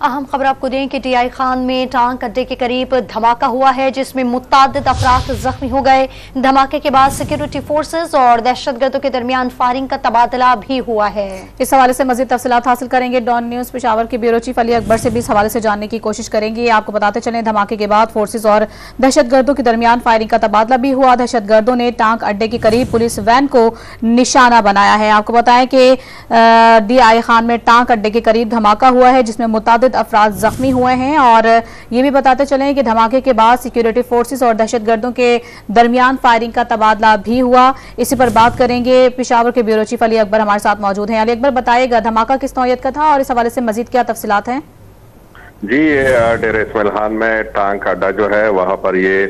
अहम खबर आपको दें कि टीआई खान में टांक अड्डे के करीब धमाका हुआ है, जिसमें मुत्तादिद अफराद जख्मी हो गए। धमाके के बाद सिक्योरिटी फोर्सेज और दहशतगर्दों के दरमियान फायरिंग का तबादला भी हुआ है। इस हवाले से मजीद तफसीलात हासिल करेंगे। डॉन न्यूज पेशावर के ब्यूरो चीफ अली अकबर से भी इस हवाले से जानने की कोशिश करेंगे। आपको बताते चलें, धमाके के बाद फोर्सेज और दहशतगर्दों के दरमियान फायरिंग का तबादला भी हुआ। दहशतगर्दों ने टांक अड्डे के करीब पुलिस वैन को निशाना बनाया है। आपको बताएं कि टीआई खान में टांक अड्डे के करीब धमाका हुआ है, जिसमें मुतादिद अफराद जख्मी हुए हैं। और ये भी बताते चलें कि धमाके के बाद सिक्योरिटी फोर्सेस और दहशतगर्दों के दरमियान फायरिंग का तबादला भी हुआ। इसी पर बात करेंगे। पेशावर के ब्यूरो चीफ अली अकबर हमारे साथ मौजूद हैं। अली अकबर, बताइएगा धमाका किस नौयत का था और इस हवाले से मजीद क्या तफसीलात हैं? जी, ये डेरा इस्माइल खान में टांक अड्डा जो है वहां पर ये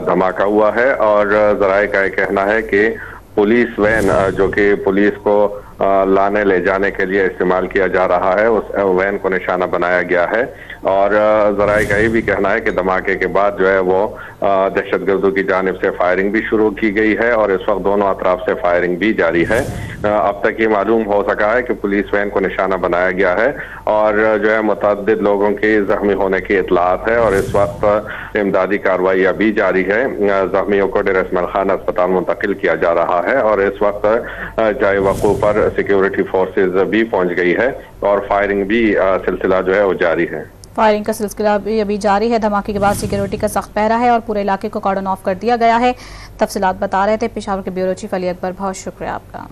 धमाका हुआ है और जराए का कहना है कि पुलिस वैन जो कि पुलिस को लाने ले जाने के लिए इस्तेमाल किया जा रहा है, उस वैन को निशाना बनाया गया है। और जराए का ये भी कहना है कि धमाके के बाद जो है वो दहशतगर्दों की जानिब से फायरिंग भी शुरू की गई है और इस वक्त दोनों अतराफ से फायरिंग भी जारी है। अब तक ये मालूम हो सका है कि पुलिस वैन को निशाना बनाया गया है और जो है मुतअद्दिद लोगों के जख्मी होने की इतलात है और इस वक्त इमदादी कार्रवाइयाँ भी जारी है। जख्मियों को डेरा इस्माइल खान अस्पताल मुंतकिल किया जा रहा है और इस वक्त जाए वक़ू पर सिक्योरिटी फोर्सेज भी पहुंच गई है और फायरिंग भी सिलसिला जो है वो जारी है। फायरिंग का सिलसिला भी अभी जारी है। धमाके के बाद सिक्योरिटी का सख्त पहरा है और पूरे इलाके को कॉर्डन ऑफ कर दिया गया है। तफसीलात बता रहे थे पेशावर के ब्यूरो चीफ अली अकबर। बहुत शुक्रिया आपका।